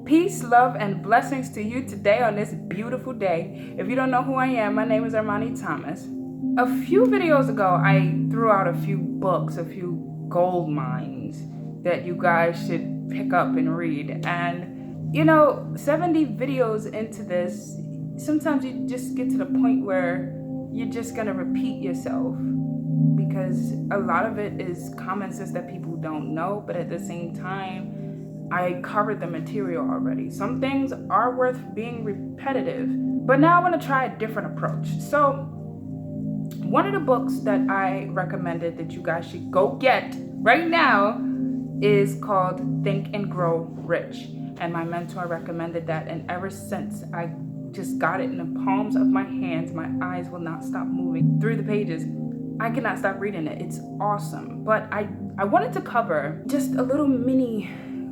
Peace, love, and blessings to you today on this beautiful day. If you don't know who I am, my name is Armani Thomas. A few videos ago, I threw out a few books, a few gold mines that you guys should pick up and read. And, 70 videos into this, sometimes you just get to the point where you're just going to repeat yourself because a lot of it is common sense that people don't know, but at the same time, I covered the material already. Some things are worth being repetitive, but now I want to try a different approach. So one of the books that I recommended that you guys should go get right now is called Think and Grow Rich. And my mentor recommended that, and ever since I just got it in the palms of my hands, my eyes will not stop moving through the pages. I cannot stop reading it. It's awesome. But I wanted to cover just a little mini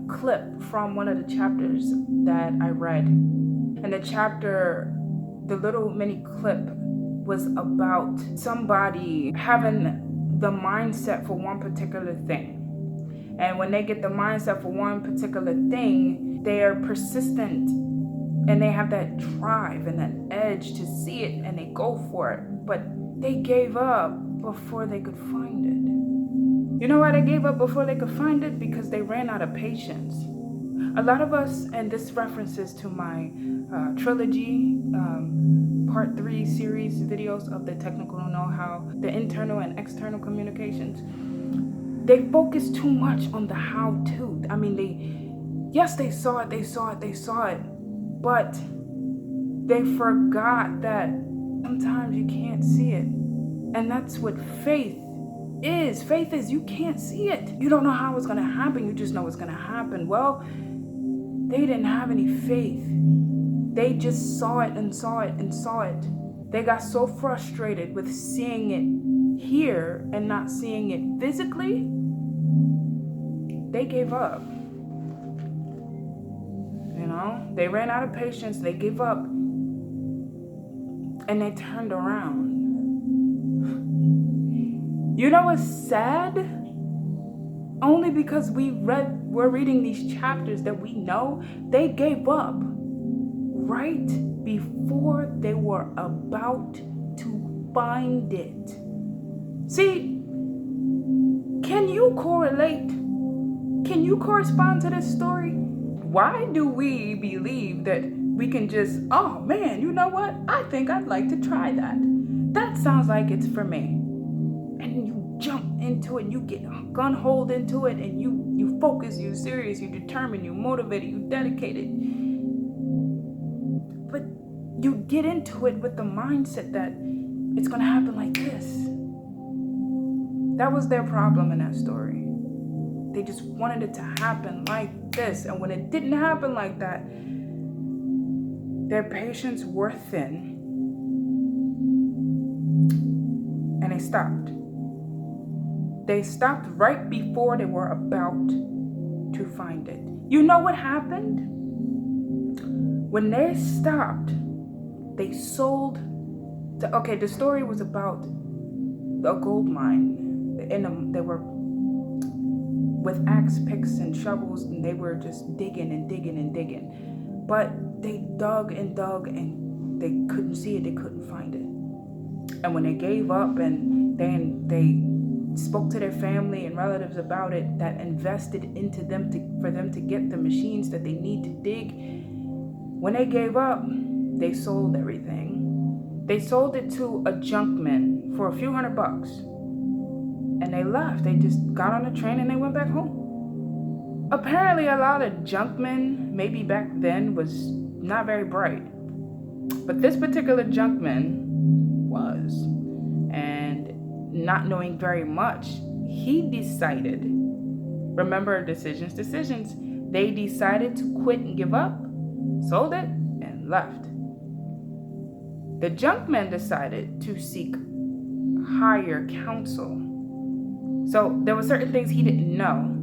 clip from one of the chapters that I read. And the little mini clip was about somebody having the mindset for one particular thing. And when they get the mindset for one particular thing, they are persistent and they have that drive and that edge to see it and they go for it. But they gave up before they could find it. You know why they gave up before they could find it? Because they ran out of patience. A lot of us, and this references to my Trilogy Part 3 series videos of the technical know-how, the internal and external communications, they focus too much on the how-to. I mean, they saw it, but they forgot that sometimes you can't see it. And that's what faith is. Faith is you can't see it. You don't know how it's going to happen. You just know it's going to happen. Well, they didn't have any faith. They just saw it and saw it and saw it. They got so frustrated with seeing it here and not seeing it physically, they gave up. They ran out of patience. They gave up. And they turned around. You know what's sad? Only because we're reading these chapters that we know they gave up right before they were about to find it. See, can you correlate? Can you correspond to this story? Why do we believe that we can just, oh man, you know what? I think I'd like to try that. That sounds like it's for me. And you jump into it, and you get gun-holed into it, and you focus, you're serious, you're determined, you're motivated, you're dedicated. But you get into it with the mindset that it's going to happen like this. That was their problem in that story. They just wanted it to happen like this. And when it didn't happen like that, their patience wore thin. And they stopped. They stopped right before they were about to find it. You know what happened? When they stopped, they sold. The story was about a gold mine. They were with axe picks and shovels, and they were just digging and digging and digging. But they dug and dug, and they couldn't see it. They couldn't find it. And when they gave up, and then they spoke to their family and relatives about it, that invested into them for them to get the machines that they need to dig. When they gave up, they sold everything. They sold it to a junkman for a few $100. And they left. They just got on the train and they went back home. Apparently, a lot of junkmen, maybe back then, was not very bright. But this particular junkman was. And not knowing very much, he decided, remember decisions, they decided to quit and give up, sold it, and left. The junkman decided to seek higher counsel. So there were certain things he didn't know.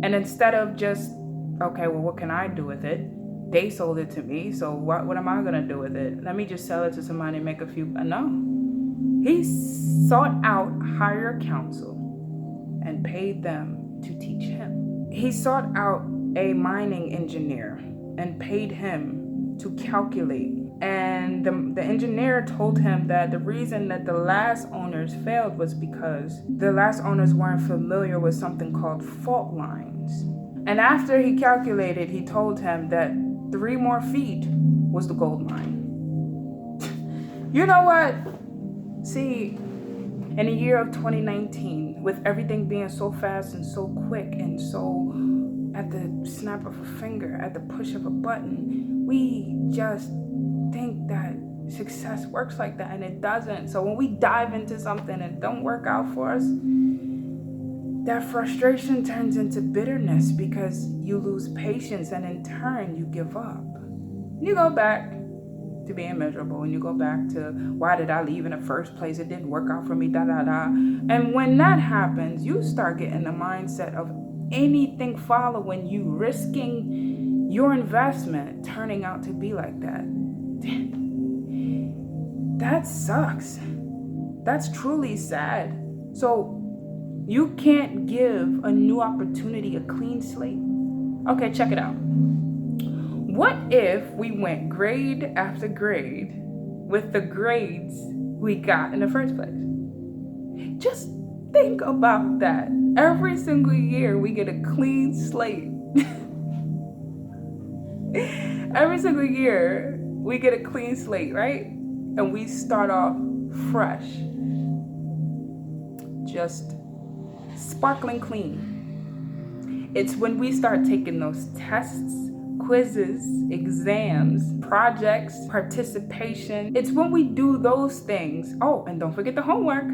And instead of just, okay, well, what can I do with it? They sold it to me, so what am I going to do with it? Let me just sell it to somebody and make a few. No. He sought out higher counsel and paid them to teach him. He sought out a mining engineer and paid him to calculate. And the engineer told him that the reason that the last owners failed was because the last owners weren't familiar with something called fault lines. And after he calculated, he told him that 3 more feet was the gold mine. You know what? See, in the year of 2019, with everything being so fast and so quick and so at the snap of a finger, at the push of a button, we just think that success works like that, and it doesn't. So when we dive into something and it don't work out for us, that frustration turns into bitterness because you lose patience, and in turn you give up. You go back to being miserable, and you go back to, why did I leave in the first place? It didn't work out for me, And when that happens, you start getting the mindset of anything following you, risking your investment turning out to be like that. That sucks. That's truly sad. So you can't give a new opportunity a clean slate. Okay, check it out. What if we went grade after grade with the grades we got in the first place? Just think about that. Every single year we get a clean slate. Every single year we get a clean slate, right? And we start off fresh. Just sparkling clean. It's when we start taking those tests, quizzes, exams, projects, participation. It's when we do those things. Oh, and don't forget the homework.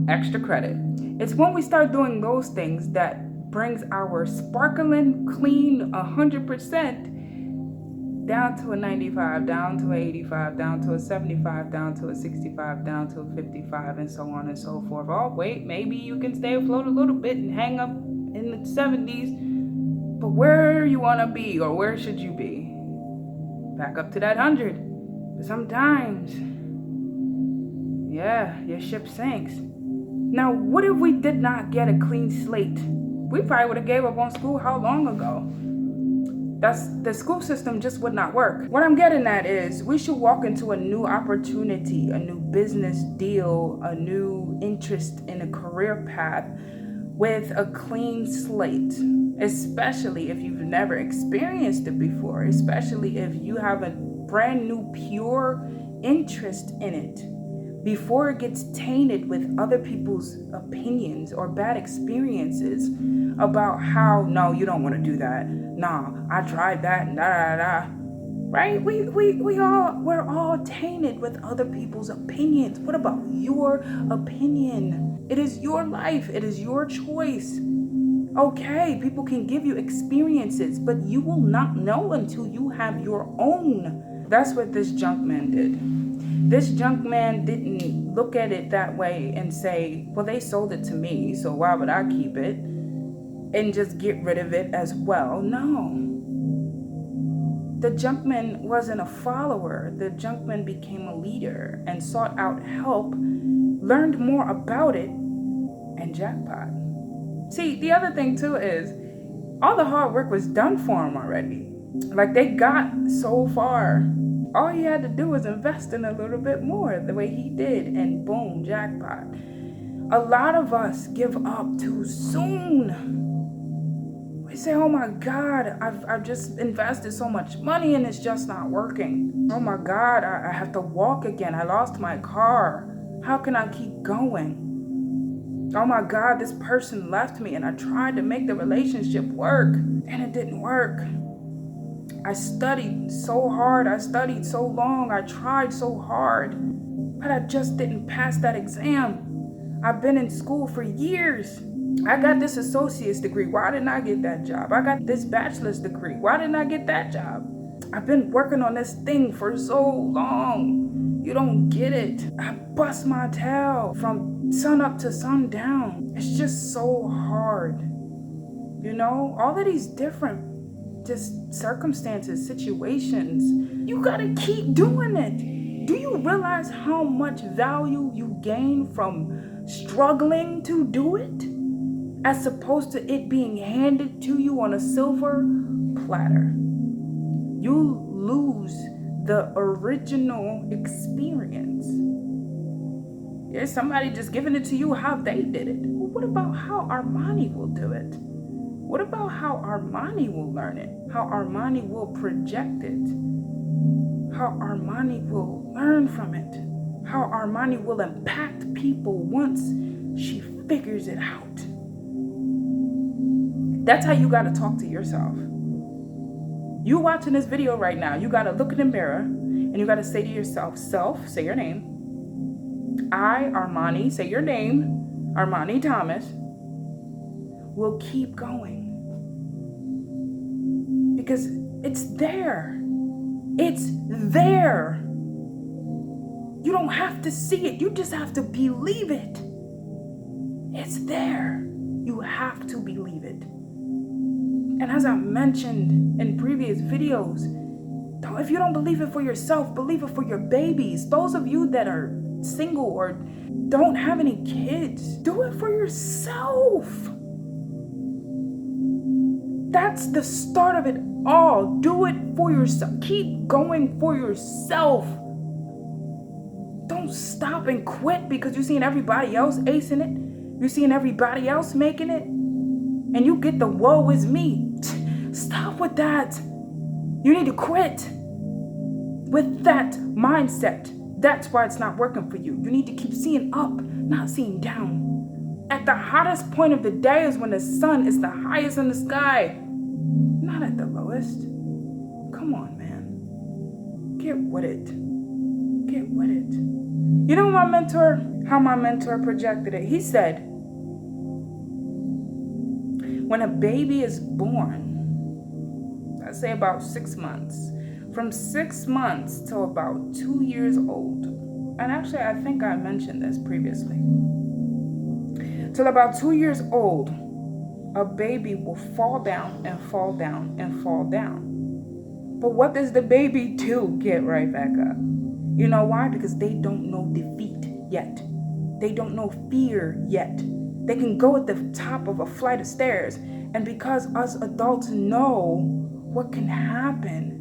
Extra credit. It's when we start doing those things that brings our sparkling clean 100% down to a 95, down to a 85, down to a 75, down to a 65, down to a 55, and so on and so forth. Oh, wait, maybe you can stay afloat a little bit and hang up in the 70s, but where you want to be, or where should you be? Back up to that 100. But sometimes, your ship sinks. Now, what if we did not get a clean slate? We probably would have gave up on school how long ago? The school system just would not work. What I'm getting at is we should walk into a new opportunity, a new business deal, a new interest in a career path with a clean slate, especially if you've never experienced it before, especially if you have a brand new pure interest in it before it gets tainted with other people's opinions or bad experiences about how, no, you don't want to do that. Nah, I tried that and Right? We're all tainted with other people's opinions. What about your opinion? It is your life. It is your choice. Okay, people can give you experiences, but you will not know until you have your own. That's what this junk man did. This junk man didn't look at it that way and say, well, they sold it to me, so why would I keep it? And just get rid of it as well. No. The junkman wasn't a follower. The junkman became a leader and sought out help, learned more about it, and jackpot. See, the other thing too is all the hard work was done for him already. Like, they got so far. All he had to do was invest in a little bit more the way he did, and boom, jackpot. A lot of us give up too soon. We say, oh my God, I've just invested so much money and it's just not working. Oh my God, I have to walk again. I lost my car. How can I keep going? Oh my God, this person left me and I tried to make the relationship work and it didn't work. I studied so hard. I studied so long. I tried so hard, but I just didn't pass that exam. I've been in school for years. I got this associate's degree. Why didn't I get that job? I got this bachelor's degree. Why didn't I get that job? I've been working on this thing for so long. You don't get it. I bust my tail from sun up to sundown. It's just so hard. You know, all of these different just circumstances, situations, you gotta keep doing it. Do you realize how much value you gain from struggling to do it, as opposed to it being handed to you on a silver platter. You lose the original experience. There's somebody just giving it to you how they did it. Well, what about how Armani will do it? What about how Armani will learn it? How Armani will project it? How Armani will learn from it? How Armani will impact people once she figures it out? That's how you got to talk to yourself. You watching this video right now, you got to look in the mirror and you got to say to yourself, self, say your name. I, Armani, say your name, Armani Thomas, will keep going. Because it's there. It's there. You don't have to see it. You just have to believe it. It's there. You have to believe it. And as I mentioned in previous videos, if you don't believe it for yourself, believe it for your babies. Those of you that are single or don't have any kids, do it for yourself. That's the start of it all. Do it for yourself. Keep going for yourself. Don't stop and quit because you're seeing everybody else acing it. You're seeing everybody else making it. And you get the woe is me. Stop with that. You need to quit with that mindset. That's why it's not working for you. You need to keep seeing up, not seeing down. At the hottest point of the day is when the sun is the highest in the sky, not at the lowest. Come on, man. Get with it. Get with it. You know how my mentor projected it? He said, when a baby is born, let's say about 6 months, from 6 months till about 2 years old, and actually I think I mentioned this previously, till about 2 years old, a baby will fall down and fall down and fall down. But what does the baby do? Get right back up. You know why? Because they don't know defeat yet. They don't know fear yet. They can go at the top of a flight of stairs, and because us adults know what can happen,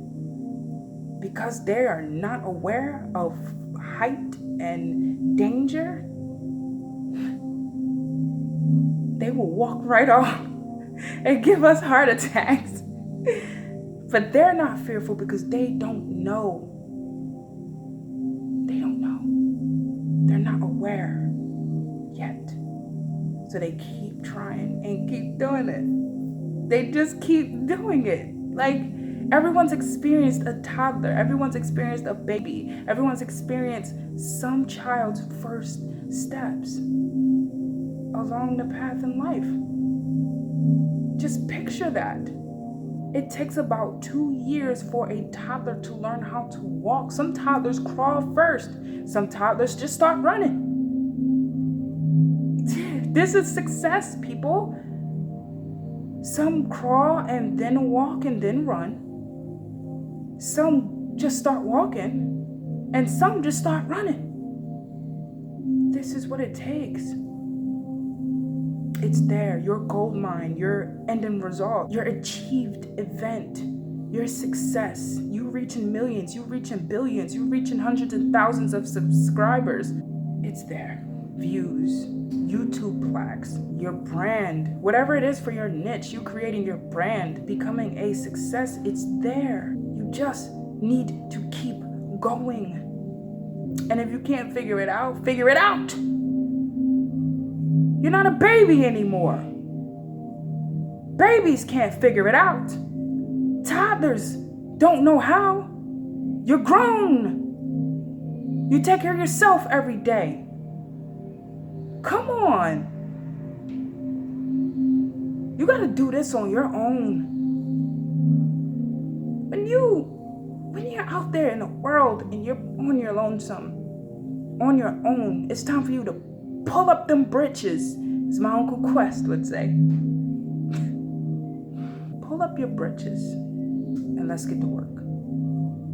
because they are not aware of height and danger, they will walk right off and give us heart attacks. But they're not fearful because they don't know. They don't know. They're not aware yet. So they keep trying and keep doing it. They just keep doing it. Like, everyone's experienced a toddler. Everyone's experienced a baby. Everyone's experienced some child's first steps along the path in life. Just picture that. It takes about 2 years for a toddler to learn how to walk. Some toddlers crawl first. Some toddlers just start running. This is success, people. Some crawl and then walk and then run. Some just start walking and some just start running. This is what it takes. It's there, your gold mine, your ending result, your achieved event, your success. You reaching millions, you reaching billions, you reaching hundreds and thousands of subscribers. It's there. Views, YouTube plaques, your brand, whatever it is for your niche, you creating your brand, becoming a success, it's there. You just need to keep going. And if you can't figure it out, figure it out. You're not a baby anymore. Babies can't figure it out. Toddlers don't know how. You're grown. You take care of yourself every day. Come on. You gotta do this on your own. When you're out there in the world and you're on your lonesome, on your own, it's time for you to pull up them britches, as my Uncle Quest would say. Pull up your britches and let's get to work.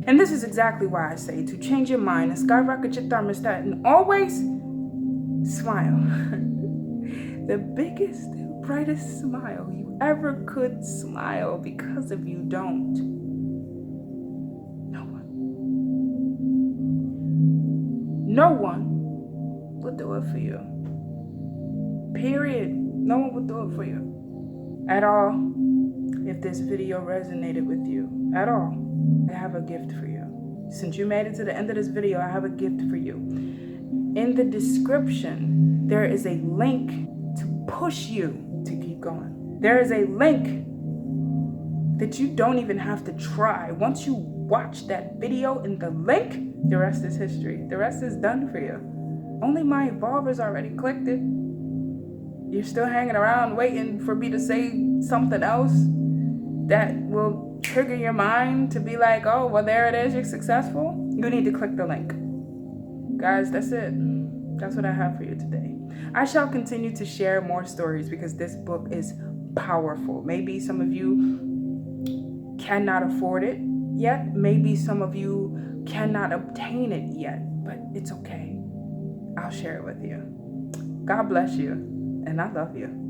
And this is exactly why I say to change your mind and skyrocket your thermostat and always smile. The biggest, brightest smile you ever could smile because of you don't. No one. No one will do it for you. Period. No one will do it for you. At all. If this video resonated with you at all, I have a gift for you. Since you made it to the end of this video, I have a gift for you. In the description, there is a link to push you to keep going. There is a link that you don't even have to try. Once you watch that video in the link, the rest is history. The rest is done for you. Only my evolvers already clicked it. You're still hanging around waiting for me to say something else that will trigger your mind to be like, oh, well, there it is, you're successful. You need to click the link. Guys, that's it. That's what I have for you today. I shall continue to share more stories because this book is powerful. Maybe some of you cannot afford it yet. Maybe some of you cannot obtain it yet, but it's okay. I'll share it with you. God bless you, and I love you.